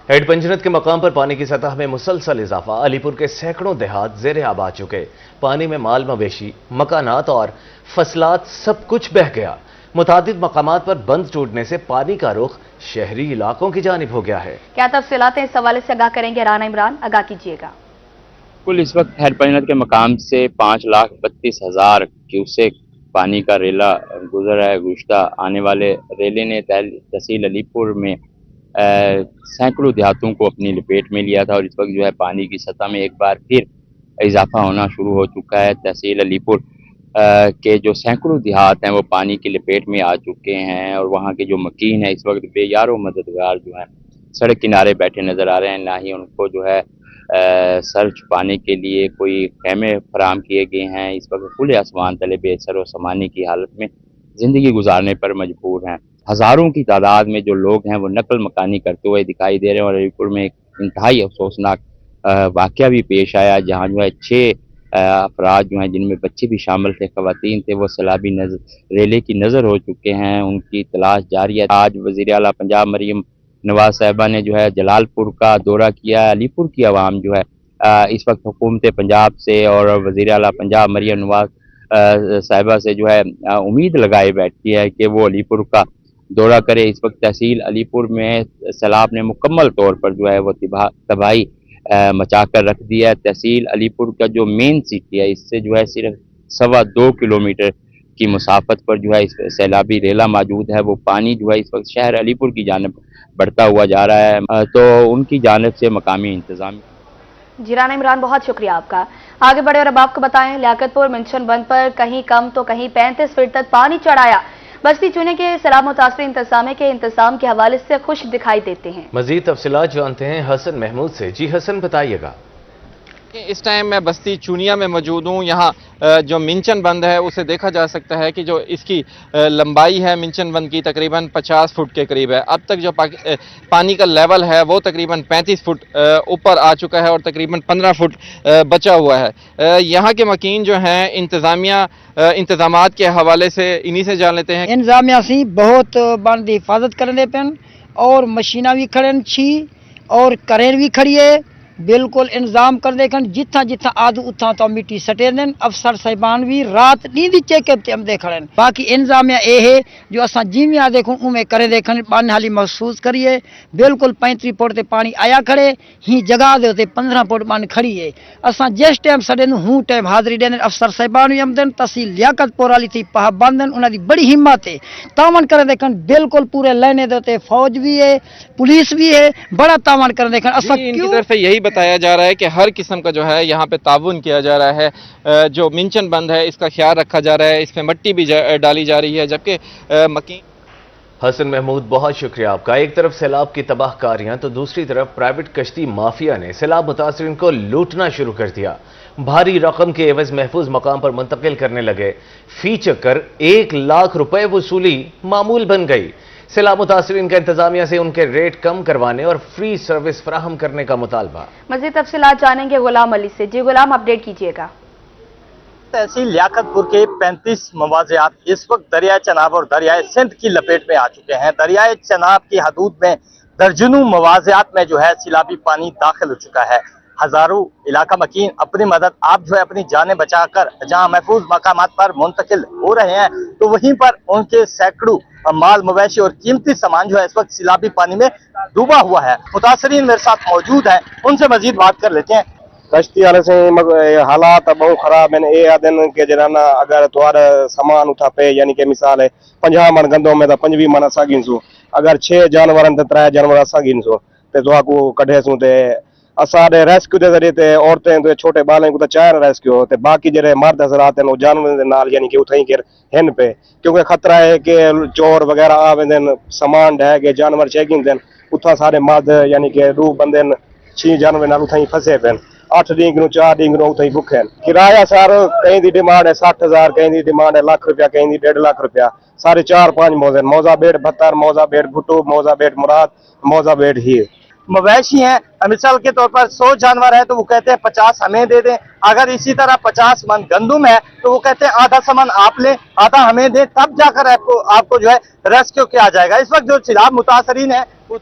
हेड पंजरत के मकाम पर पानी की सतह में मुसलसल इजाफा, अलीपुर के सैकड़ों देहात ज़ेरे आब आ चुके, पानी में माल मवेशी, मकानात और फसलात सब कुछ बह गया। मुतादिद मकामात पर बंद टूटने से पानी का रुख शहरी इलाकों की जानिब हो गया है। क्या तफसीलात हैं इस हवाले से आगाह करेंगे राना इमरान, आगाह कीजिएगा। कुल इस वक्त हेड पंजरत के मकाम से 5,32,000 क्यूसेक पानी का रेला गुजर रहा है। गुज़श्ता आने वाले रेले ने तहसील अलीपुर में सैकड़ों देहातों को अपनी लपेट में लिया था, और इस वक्त जो है पानी की सतह में एक बार फिर इजाफा होना शुरू हो चुका है। तहसील अलीपुर के जो सैकड़ों देहात हैं वो पानी की लपेट में आ चुके हैं, और वहाँ के जो मकीन है इस वक्त बेयारो मददगार जो हैं सड़क किनारे बैठे नज़र आ रहे हैं। ना ही उनको जो है सर छुपाने के लिए कोई खेमे फराम किए गए हैं। इस वक्त खुले आसमान तले बेसर व समानी की हालत में ज़िंदगी गुजारने पर मजबूर हैं। हज़ारों की तादाद में जो लोग हैं वो नकल मकानी करते हुए दिखाई दे रहे हैं, और अलीपुर में एक इंतहाई अफसोसनाक वाक़या भी पेश आया, जहाँ जो है 6 अफराद जो हैं जिनमें बच्चे भी शामिल थे, ख़वातीन थे, वो सैलाबी रेले की नज़र हो चुके हैं, उनकी तलाश जारी है। आज वज़ीर आला पंजाब मरियम नवाज साहिबा ने जो है जलालपुर का दौरा किया। अलीपुर की आवाम जो है इस वक्त हुकूमत पंजाब से और वज़ीर आला पंजाब मरियम नवाज साहिबा से जो है उम्मीद लगाए बैठती है कि वो अलीपुर का दौरा करे। इस वक्त तहसील अलीपुर में सैलाब ने मुकम्मल तौर पर जो है वो तबाही मचा कर रख दिया है। तहसील अलीपुर का जो मेन सिटी है इससे जो है सिर्फ 2.25 किलोमीटर की मुसाफत पर जो है इस सैलाबी रेला मौजूद है। वो पानी जो है इस वक्त शहर अलीपुर की जानिब बढ़ता हुआ जा रहा है, तो उनकी जानिब से मकामी इंतजाम। जी राना इमरान, बहुत शुक्रिया आपका। आगे बढ़े और अब आपको बताएं, लियाकतपुर मिंशन बंद पर कहीं कम तो कहीं 35 फीट तक पानी चढ़ आया। बस्ती चूने के सैलाब मुतासर इंतजामिया के इंतजाम के हवाले से खुश दिखाई देते हैं। मजीद तफसीलात जानते हैं हसन महमूद से। जी हसन, बताइएगा। इस टाइम मैं बस्ती चूनिया में मौजूद हूँ। यहाँ जो मिंचन बंद है उसे देखा जा सकता है कि जो इसकी लंबाई है मिंचन बंद की तकरीबन 50 फुट के करीब है। अब तक जो पानी का लेवल है वो तकरीबन 35 फुट ऊपर आ चुका है और तकरीबन 15 फुट बचा हुआ है। यहाँ के मकीन जो हैं इंतजामिया इंतजामात के हवाले से इन्हीं से जान लेते हैं। इंतजामिया से बहुत बंद की हिफाजत करने पेन और मशीना भी खड़न छी और करें भी खड़ी है, बिल्कुल इंतजाम कर देखन जिथा जिथा आदू उथा तो मिट्टी सटे देन। अफसर साहिबान भी रात नींद चेकअप ते हम देख रहे। बाकी इंतजामिया ये है जो असा जिम्या देखूं उमें करे देखन पानी हाली महसूस करिए। बिल्कुल 35 फुट ते पानी आया खड़े ही जगह दे होते 15 फुट पानी खड़ी है। असा जिस टाइम सड़े हूँ टाइम हाजिरी देने अफसर साहिबान भी आमदन तहसील लियाकतपुर वाली थी पाबंदन उन्होंने बड़ी हिम्मत है तावन करे देखन। बिल्कुल पूरे लेने देते फौज भी है पुलिस भी है, बड़ा तावन करे देखन। असा इनकी तरफ से यही बताया जा रहा है कि हर किस्म का जो है यहाँ पे ताउन किया जा रहा है। जो मिंचन बंद है इसका ख्याल रखा जा रहा है, इसमें मिट्टी भी डाली जा रही है। जबकि मकीन हसन महमूद, बहुत शुक्रिया आपका। एक तरफ सैलाब की तबाहकारियां तो दूसरी तरफ प्राइवेट कश्ती माफिया ने सैलाब मुतासरीन को लूटना शुरू कर दिया। भारी रकम के एवज महफूज मकाम पर मुंतकिल करने लगे। फी चक्कर 1 लाख रुपए वसूली मामूल बन गई। सैलाब मुतासरीन का इंतजामिया से उनके रेट कम करवाने और फ्री सर्विस फराहम करने का मुतालबा। मजीद तफसीलात जानेंगे गुलाम अली से। जी गुलाम, अपडेट कीजिएगा। तहसील लियाकतपुर के 35 मवाज़ियात इस वक्त दरियाए चनाब और दरियाए सिंध की लपेट में आ चुके हैं। दरियाए चनाब की हदूद में दर्जनों मवाज़ियात में जो है सैलाबी पानी दाखिल हो चुका है। हजारों इलाका मकीन अपनी मदद आप जो है अपनी जानें बचाकर जहां महफूज मकामात पर मुंतकिल हो रहे हैं, तो वहीं पर उनके सैकड़ों माल मवेशी और कीमती सामान जो है इस वक्त सैलाबी पानी में डूबा हुआ है। मुतासरीन मेरे साथ मौजूद हैं, उनसे मजीद बात कर लेते हैं। कश्ती वाले से हालात बहुत खराब हैं। ये आदन के जनाना अगर तुम्हारा सामान उठा पे यानी कि मिसाल है 50 मन गंदों में तो 25 मन असा गिनसू, अगर 6 जानवर 3 जानवर असा गिनसू तो को कढ़े सू ते असारे रेस्क्यू के जरिए ते औरतें तो छोटे बालें को तो चाहे रेस्क्यू ते बाकी जरे मर्द हजरात हैं वो जानवर के नाल यानी कि उठाई के हिन पे, क्योंकि खतरा है कि चोर वगैरह आवेंदन सामान ढह के जानवर चेकिंग देन उथा सारे मर्द यानी कि 2 बंदे 6 जानवर नाल उठाई फंसे पे 8 डी 4 डी उठाई भुखे हैं। किराया सारो कहीं दी डिमांड है 60,000, कहीं दी डिमांड है लाख रुपया, कहीं दी 1.5 लाख रुपया। सारे 4-5 मौजे मौजा बेड भत्तर, मौजा बेड भुट्टू, मौजा बेड मुराद, मौजा बेड ही मवेशी हैं। मिसाल के तौर पर 100 जानवर है तो वो कहते हैं 50 हमें दे दें। अगर इसी तरह 50 मन गंदुम है तो वो कहते हैं आधा सामान आप लें आधा हमें दें, तब जाकर आपको जो है रेस्क्यू किया जाएगा। इस वक्त जो सैलाब मुतासरीन है वो।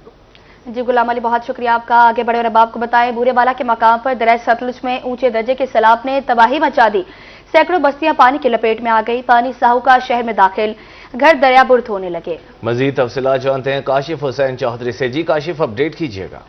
जी गुलाम अली, बहुत शुक्रिया आपका। आगे बढ़े और अब आपको बताएं, बूरेवाला के मकाम पर दरिया सतलुज में ऊंचे दर्जे के सैलाब ने तबाही मचा दी। सैकड़ों बस्तियां पानी की लपेट में आ गई। पानी साहूकार शहर में दाखिल, घर दरियाबुर्द होने लगे। मजीद तफसीलात जानते हैं काशिफ हुसैन चौधरी से। जी काशिफ, अपडेट कीजिएगा।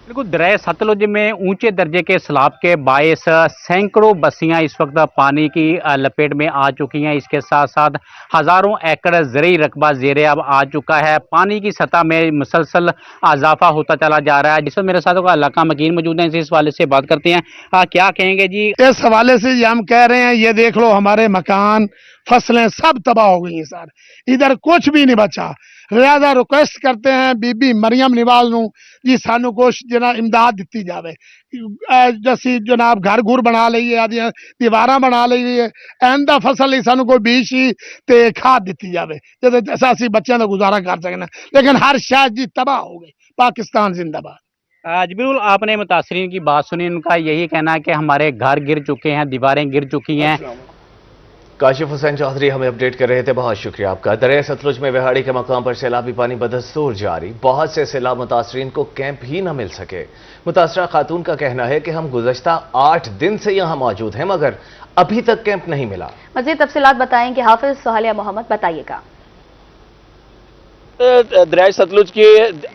बिल्कुल, दरिया सतलुज में ऊंचे दर्जे के सैलाब के बायस सैकड़ों बस्तियां इस वक्त पानी की लपेट में आ चुकी हैं। इसके साथ साथ हज़ारों एकड़ ज़रूरी रकबा ज़ेरे अब आ चुका है। पानी की सतह में मुसलसल इजाफा होता चला जा रहा है। जिस वक्त मेरे साथ का इलाका मकीन मौजूद है, इस हवाले से बात करते हैं। क्या कहेंगे जी इस हवाले से? हम कह रहे हैं, ये देख लो हमारे मकान फसलें सब तबाह हो गई हैं सर, इधर कुछ भी नहीं बचा। लिहाजा रिक्वेस्ट करते हैं बीबी मरियम निवाल नू जी सानू कुछ जना इमदाद दी जाए। जैसी जनाब घर घुर बना लीए, आदि दीवारा बना लीए, आइंदा फसल सानू कोई बीज ही ते खाद दी जाए जैसा असी बच्चों का गुजारा कर सकना। लेकिन हर शायद जी तबाह हो गई। पाकिस्तान जिंदाबाद। आज बिल्कुल आपने मुतासरीन की बात सुनी, उनका यही कहना है कि हमारे घर गिर चुके हैं, दीवारें गिर चुकी हैं। काशिफ हुसैन चौधरी हमें अपडेट कर रहे थे, बहुत शुक्रिया आपका। दरिया सतलुज में विहाड़ी के मकाम पर सैलाबी पानी बदस्तूर जारी। बहुत से सैलाब मुतासरीन को कैंप ही न मिल सके। मुतासरा खातून का कहना है कि हम गुज़श्ता 8 दिन से यहाँ मौजूद हैं मगर अभी तक कैंप नहीं मिला। मज़ीद तफसीलात बताएंगे हाफिज सुहालिया मोहम्मद, बताइएगा। दरिया सतलुज के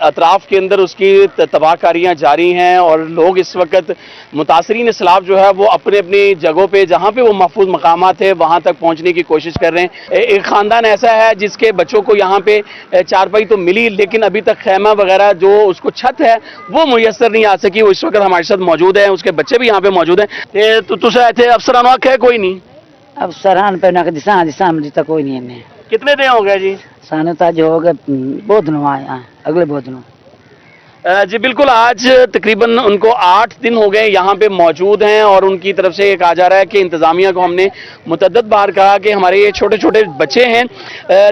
अतराफ के अंदर उसकी तबाहकारियाँ जारी हैं और लोग इस वक्त मुतासरीन सैलाब जो है वो अपने अपनी जगहों पे जहाँ पे वो महफूज मकामात है वहाँ तक पहुँचने की कोशिश कर रहे हैं। एक ख़ानदान ऐसा है जिसके बच्चों को यहाँ पे चारपाई तो मिली लेकिन अभी तक खैमा वगैरह जो उसको छत है वो मुयसर नहीं आ सकी। वो इस वक्त हमारे साथ मौजूद है, उसके बच्चे भी यहाँ पे मौजूद हैं। तो तुझे इतने अफसरान है कोई नहीं? अफसरान पे ना दिशा कोई नहीं है। कितने दिन हो गए जी? सानू ताज हो गए बहुत दिन आए, अगले बहुत दिनों। जी बिल्कुल, आज तकरीबन उनको 8 दिन हो गए यहाँ पे मौजूद हैं और उनकी तरफ से ये कहा जा रहा है कि इंतज़ामिया को हमने मुतअद्दिद बार कहा कि हमारे ये छोटे छोटे बच्चे हैं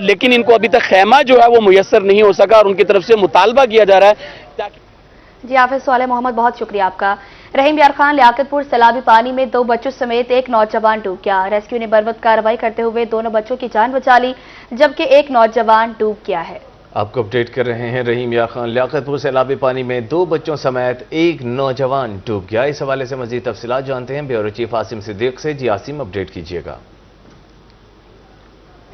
लेकिन इनको अभी तक खैमा जो है वो मुयस्सर नहीं हो सका और उनकी तरफ से मुतालबा किया जा रहा है। जी हाफिज सालेह मोहम्मद, बहुत शुक्रिया आपका। रहीम यार खान लियाकतपुर सैलाबी पानी में 2 बच्चों समेत एक नौजवान डूब गया। रेस्क्यू ने बरवक्त कार्रवाई करते हुए दोनों बच्चों की जान बचा ली जबकि एक नौजवान डूब गया है। आपको अपडेट कर रहे हैं रहीम यार खान। लियाकतपुर सैलाबी पानी में 2 बच्चों समेत एक नौजवान डूब गया। इस हवाले से मजीद तफसीलात जानते हैं ब्यूरो चीफ आसिम सिद्दीक से। जी आसिम, अपडेट कीजिएगा।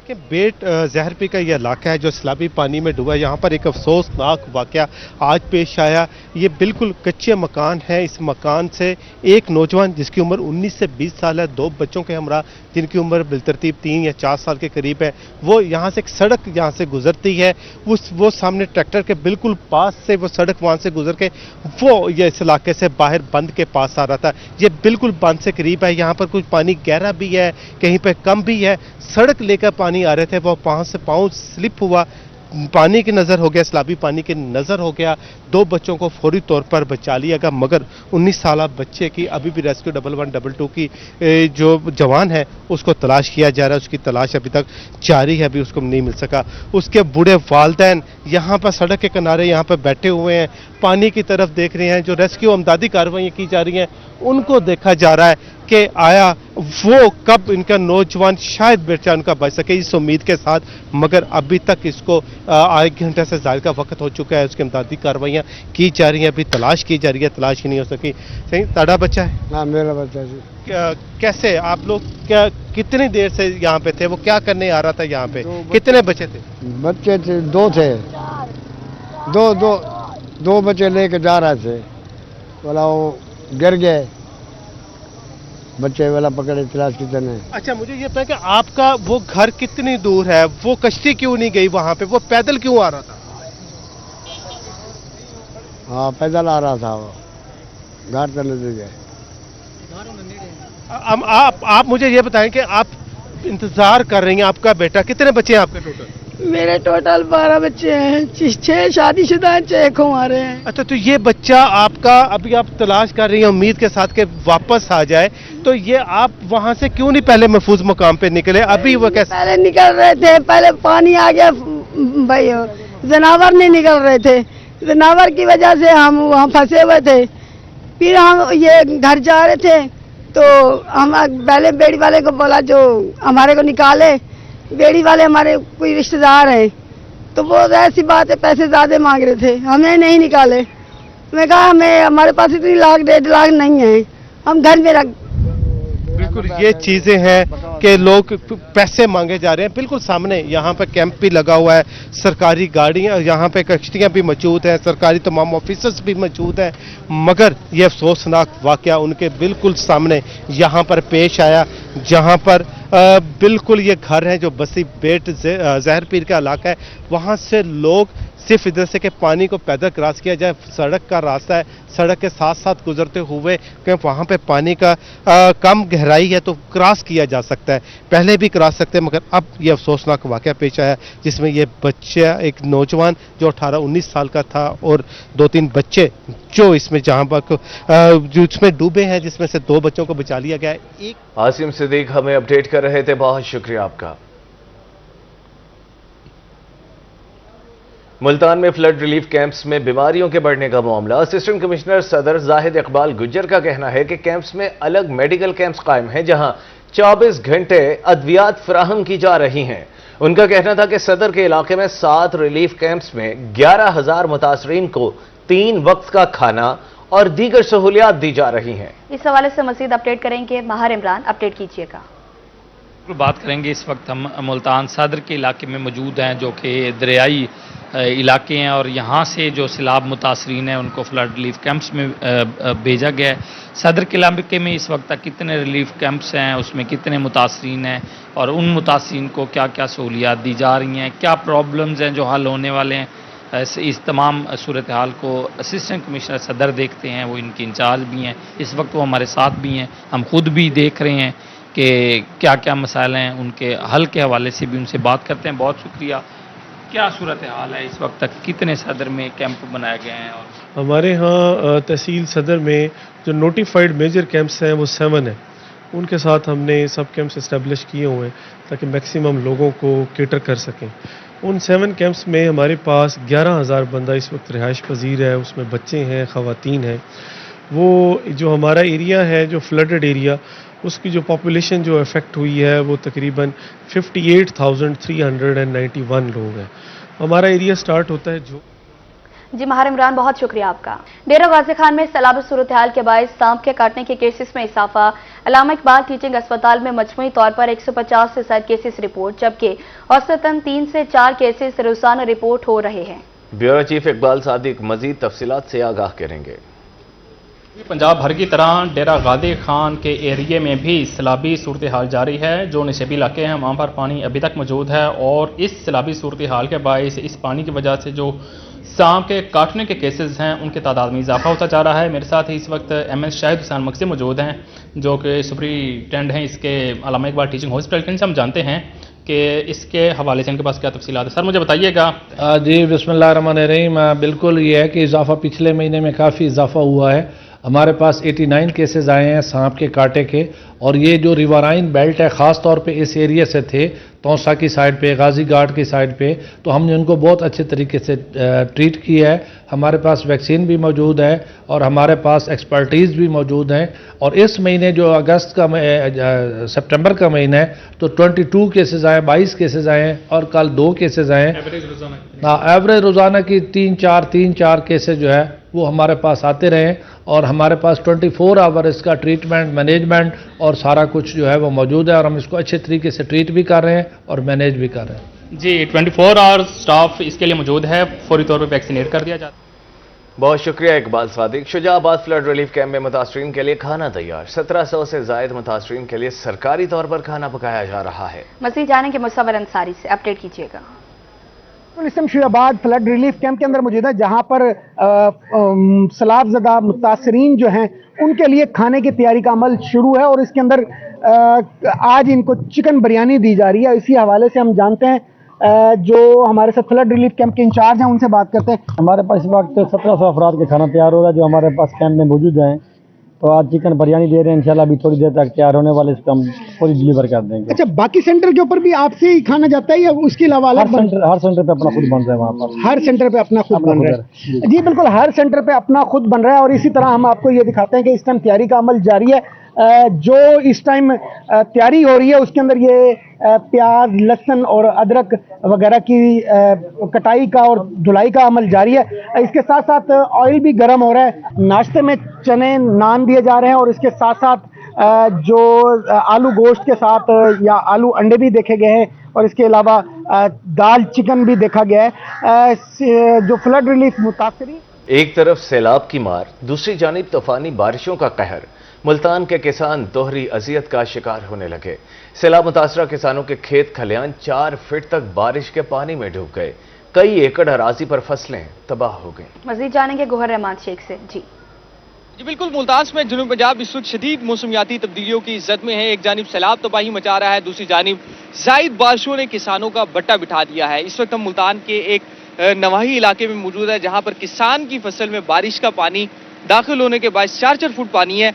कि बेट जहरपी का यह इलाका है जो सैलाबी पानी में डूबा। यहाँ पर एक अफसोसनाक वाक़या आज पेश आया। ये बिल्कुल कच्चे मकान है। इस मकान से एक नौजवान जिसकी उम्र 19 से 20 साल है, 2 बच्चों के हमरा जिनकी उम्र बिलतरतीब 3 या 4 साल के करीब है, वो यहाँ से एक सड़क यहाँ से गुजरती है, वो सामने ट्रैक्टर के बिल्कुल पास से वो सड़क वहाँ से गुजर के वो ये इस इलाके से बाहर बंद के पास आ रहा था। ये बिल्कुल बंद से करीब है। यहाँ पर कुछ पानी गहरा भी है, कहीं पर कम भी है। सड़क लेकर पानी आ रहे थे, वो वहाँ से पाँव स्लिप हुआ, पानी की नज़र हो गया, सैलाबी पानी की नज़र हो गया। 2 बच्चों को फौरी तौर पर बचा लिया गया मगर 19 साल बच्चे की अभी भी रेस्क्यू 1122 की जो जवान है उसको तलाश किया जा रहा है। उसकी तलाश अभी तक जारी है, अभी उसको नहीं मिल सका। उसके बूढ़े वालिदैन यहाँ पर सड़क के किनारे यहाँ पर बैठे हुए हैं, पानी की तरफ देख रहे हैं। जो रेस्क्यू अमदादी कार्रवाई की जा रही हैं उनको देखा जा रहा है कि आया वो कब इनका नौजवान शायद बेटा उनका बच सके, इस उम्मीद के साथ। मगर अभी तक इसको 1 घंटे से ज़्यादा का वक्त हो चुका है। उसकी इमदादी कार्रवाइयाँ की जा रही हैं, अभी तलाश की जा रही है, तलाश ही नहीं हो सकी। सही, ताड़ा बच्चा है? हाँ, मेरा बच्चा जी। कैसे आप लोग कितनी देर से यहाँ पे थे? वो क्या करने आ रहा था यहाँ पे? कितने बच्चे थे? बच्चे थे 2 थे, दो बच्चे लेके जा रहे थे, बोला वो गिर गए, बच्चे वाला पकड़े तलाश की तरह। अच्छा, मुझे ये पता कि आपका वो घर कितनी दूर है? वो कश्ती क्यों नहीं गई वहां पे? वो पैदल क्यों आ रहा था? हाँ, पैदल आ रहा था, वो घर तो नहीं गए। आप मुझे ये बताएं कि आप इंतजार कर रही हैं, आपका बेटा, कितने बच्चे हैं आपके टोटल? मेरे टोटल 12 बच्चे हैं, 6 शादीशुदा हैं, 6 कुंवारे हैं। अच्छा, तो ये बच्चा आपका अभी आप तलाश कर रही हैं उम्मीद के साथ कि वापस आ जाए, तो ये आप वहां से क्यों नहीं पहले महफूज मकाम पे निकले? अभी वो कैसे? पहले निकल रहे थे, पहले पानी आ गया भाई, जनावर नहीं निकल रहे थे, जनावर की वजह से हम वहाँ फंसे हुए थे। फिर हम ये घर जा रहे थे तो हम पहले बेड़ी वाले को बोला जो हमारे को निकाले। बेड़ी वाले हमारे कोई रिश्तेदार हैं तो वो ऐसी बात है, पैसे ज्यादा मांग रहे थे, हमें नहीं निकाले। मैं कहा हमारे पास इतनी लाख 1.5 लाख नहीं है, हम घर में रख। बिल्कुल ये चीजें हैं कि लोग पैसे मांगे जा रहे हैं। बिल्कुल सामने यहाँ पे कैंप भी लगा हुआ है, सरकारी गाड़ियाँ यहाँ पे कश्तियाँ भी मौजूद हैं, सरकारी तमाम ऑफिसर्स भी मौजूद हैं। मगर ये अफसोसनाक वाकया उनके बिल्कुल सामने यहाँ पर पेश आया, जहाँ पर बिल्कुल ये घर है जो बसी बेट जहरपीर का इलाका है। वहाँ से लोग सिर्फ इधर से कि पानी को पैदल क्रॉस किया जाए, सड़क का रास्ता है, सड़क के साथ साथ गुजरते हुए क्योंकि वहाँ पे पानी का कम गहराई है तो क्रॉस किया जा सकता है, पहले भी क्रॉस सकते हैं। मगर अब ये अफसोसनाक वाक़या पेश आया जिसमें ये बच्चा, एक नौजवान जो 18-19 साल का था और 2-3 बच्चे जो इसमें जहाँ पर जो इसमें डूबे हैं, जिसमें से 2 बच्चों को बचा लिया गया है। आसिम सिद्दीक हमें अपडेट कर रहे थे, बहुत शुक्रिया आपका। मुल्तान में फ्लड रिलीफ कैंप्स में बीमारियों के बढ़ने का मामला। असिस्टेंट कमिश्नर सदर जाहिद इकबाल गुज्जर का कहना है कि कैंप्स में अलग मेडिकल कैंप्स कायम हैं जहां 24 घंटे अद्वियात फराहम की जा रही हैं। उनका कहना था कि सदर के इलाके में 7 रिलीफ कैंप्स में 11,000 मुतासरीन को 3 वक्त का खाना और दीगर सहूलियात दी जा रही हैं। इस हवाले से मजीद अपडेट करेंगे माहिर इमरान, अपडेट कीजिएगा। बात करेंगे, इस वक्त हम मुल्तान सदर के इलाके में मौजूद हैं जो कि दरियाई इलाके हैं और यहाँ से जो सैलाब मुतासरीन हैं उनको फ्लड रिलीफ कैंप्स में भेजा गया है। सदर के इलाके में इस वक्त तक कितने रिलीफ कैंप्स हैं, उसमें कितने मुतासरीन हैं और उन मुतासरीन को क्या क्या सहूलियात दी जा रही हैं, क्या प्रॉब्लम्स हैं जो हल होने वाले हैं, इस तमाम सूरत हाल को असिस्टेंट कमिश्नर सदर देखते हैं, वो इनके इंचार्ज भी हैं, इस वक्त वो हमारे साथ भी हैं, हम खुद भी देख रहे हैं कि क्या क्या मसाइल हैं, उनके हल के हवाले से भी उनसे बात करते हैं। बहुत शुक्रिया। क्या सूरत हाल है इस वक्त तक, कितने सदर में कैंप बनाए गए हैं? और हमारे यहाँ तहसील सदर में जो नोटिफाइड मेजर कैंप्स हैं वो 7 हैं, उनके साथ हमने सब कैंप्स इस्टेब्लिश किए हुए हैं ताकि मैक्सिमम लोगों को केटर कर सकें। उन 7 कैंप्स में हमारे पास 11,000 बंदा इस वक्त रिहाइश पजीर है, उसमें बच्चे हैं, ख़वातीन हैं। वो जो हमारा एरिया है जो फ्लडेड एरिया, उसकी जो पॉपुलेशन जो अफेक्ट हुई है वो तकरीबन 58,391 लोग हैं। हमारा एरिया स्टार्ट होता है जो जी महार इमरान, बहुत शुक्रिया आपका। डेरा गाजी खान में सैलाबी सूरत हाल के बायस सांप के काटने के केसेस में इजाफा। अल्लामा इकबाल टीचिंग अस्पताल में मजमूई तौर पर 150 से ज्यादा केसेस रिपोर्ट, जबकि औसतन 3 से 4 केसेस रोजाना रिपोर्ट हो रहे हैं। ब्यूरो चीफ इकबाल सादिक मजीद तफसीलात से आगाह करेंगे। पंजाब भर की तरह डेरा गाजी खान के एरिए में भी सैलाबी सूरत हाल जारी है। जो निसेबी इलाके हैं वहाँ पर पानी अभी तक मौजूद है और इस सैलाबी सूरत हाल के बायस इस पानी की वजह से जो सांप के काटने के केसेस हैं उनकी तादाद में इजाफा होता जा रहा है। मेरे साथ ही इस वक्त MS शाहिद हुसैन मक्सी मौजूद हैं जो कि सुपरिटेंडेंट हैं इसके अल्लामा इकबाल टीचिंग हॉस्पिटल के। इनसे हम जानते हैं कि इसके हवाले से इनके पास क्या तफसीलात है। सर मुझे बताइएगा। जी बिस्मिल्लाहिर्रहमानिर्रहीम। बिल्कुल ये है कि इजाफा पिछले महीने में काफ़ी इजाफा हुआ है। हमारे पास 89 केसेस आए हैं सांप के काटे के, और ये जो रिवराइन बेल्ट है ख़ास तौर पे इस एरिया से थे, तौसा की साइड पे, गाजी घाट की साइड पे, तो हमने उनको बहुत अच्छे तरीके से ट्रीट किया है। हमारे पास वैक्सीन भी मौजूद है और हमारे पास एक्सपर्टीज़ भी मौजूद हैं। और इस महीने जो अगस्त का सितंबर का महीना है तो 22 केसेस आए, 22 केसेस आए हैं और कल 2 केसेस आए हैं। एवरेज रोज़ाना की 3-4 केसेस जो है वो हमारे पास आते रहे और हमारे पास 24 आवर इसका ट्रीटमेंट, मैनेजमेंट और सारा कुछ जो है वो मौजूद है और हम इसको अच्छे तरीके से ट्रीट भी कर रहे हैं और मैनेज भी कर रहे हैं। जी 24 आवर्स स्टाफ इसके लिए मौजूद है, फौरी तौर पर वैक्सीनेट कर दिया जाता है। बहुत शुक्रिया Iqbal Sadiq. Shujabad flood relief camp में मुतासरीन के लिए खाना तैयार। 1700 से जायद मुतासरीन के लिए सरकारी तौर पर खाना पकाया जा रहा है। मजीद जानेंगे मुसव्वर अंसारी से, अपडेट कीजिएगा। इस time Shujabad flood relief camp के अंदर मौजूद है जहां पर सैलाब ज़दा मुतासरीन जो हैं उनके लिए खाने की तैयारी का अमल शुरू है और इसके अंदर आज इनको चिकन बिरयानी दी जा रही है। इसी हवाले से हम जानते हैं जो हमारे साथ फ्लड रिलीफ कैंप के इंचार्ज हैं उनसे बात करते हैं। हमारे पास इस वक्त 1700 अफराद के खाना तैयार हो रहा है जो हमारे पास कैंप में मौजूद हैं। तो आज चिकन बिरयानी दे रहे हैं, इंशाल्लाह अभी थोड़ी देर तक तैयार होने वाले, इसको हम पूरी डिलीवर कर देंगे। अच्छा, बाकी सेंटर के ऊपर भी आपसे ही खाना जाता है या उसके अलावा हर सेंटर पे अपना खुद बन रहा है वहाँ पर। हर सेंटर पे अपना खुद बन रहा है। जी बिल्कुल, हर सेंटर पे अपना खुद बन रहा है और इसी तरह हम आपको ये दिखाते हैं कि इस टाइम तैयारी का अमल जारी है। जो इस टाइम तैयारी हो रही है उसके अंदर ये प्याज, लहसुन और अदरक वगैरह की कटाई का और धुलाई का अमल जारी है। इसके साथ साथ ऑयल भी गर्म हो रहा है। नाश्ते में चने, नान दिए जा रहे हैं और इसके साथ साथ जो आलू गोश्त के साथ या आलू अंडे भी देखे गए हैं और इसके अलावा दाल चिकन भी देखा गया है। जो फ्लड रिलीफ मुतासरी, एक तरफ सैलाब की मार, दूसरी जानिब तूफानी बारिशों का कहर। मुल्तान के किसान दोहरी अजियत का शिकार होने लगे। सैलाब मुतासरा किसानों के खेत खलियान 4 फीट तक बारिश के पानी में डूब गए। कई एकड़ अराजी पर फसलें तबाह हो गईं। मजीद जानेंगे गोहर रहमान शेख से। जी बिल्कुल, मुल्तान में जनूब पंजाब इस वक्त शदीद मौसमियाती तब्दीलियों की जद में है। एक जानिब सैलाब तबाही मचा रहा है, दूसरी जानिब जायद बारिशों ने किसानों का बट्टा बिठा दिया है। इस वक्त हम मुल्तान के एक नवाही इलाके में मौजूद है जहां पर किसान की फसल में बारिश का पानी दाखिल होने के बाद 4-4 फुट पानी है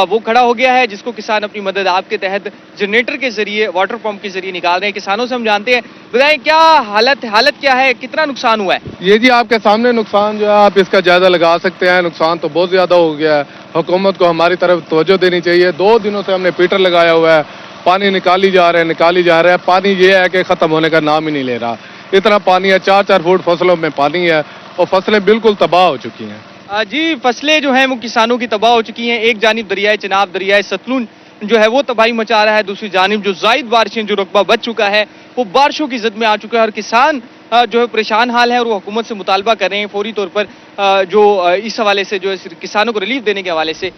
वो खड़ा हो गया है, जिसको किसान अपनी मदद आपके तहत जनरेटर के जरिए, वाटर पंप के जरिए निकाल रहे हैं। किसानों से हम जानते हैं, बताएं क्या हालत क्या है, कितना नुकसान हुआ है? ये जी आपके सामने नुकसान जो है आप इसका जायजा लगा सकते हैं। नुकसान तो बहुत ज्यादा हो गया है। हुकूमत को हमारी तरफ तवज्जो देनी चाहिए। 2 दिनों से हमने पीटर लगाया हुआ है, पानी निकाली जा रहा है। पानी ये है कि खत्म होने का नाम ही नहीं ले रहा। इतना पानी है, 4-4 फुट फसलों में पानी है और फसलें बिल्कुल तबाह हो चुकी हैं। जी, फसलें जो हैं वो किसानों की तबाह हो चुकी हैं। एक जानिब दरियाए चनाब, दरियाए सतलुज जो है वो तबाही मचा रहा है, दूसरी जानिब जो जायद बारिशें, जो रकबा बच चुका है वो बारिशों की जद में आ चुका है और किसान जो है परेशान हाल है और वो हुकूमत से मुतालबा कर रहे हैं फौरी तौर पर जो इस हवाले से जो है किसानों को रिलीफ देने के हवाले से।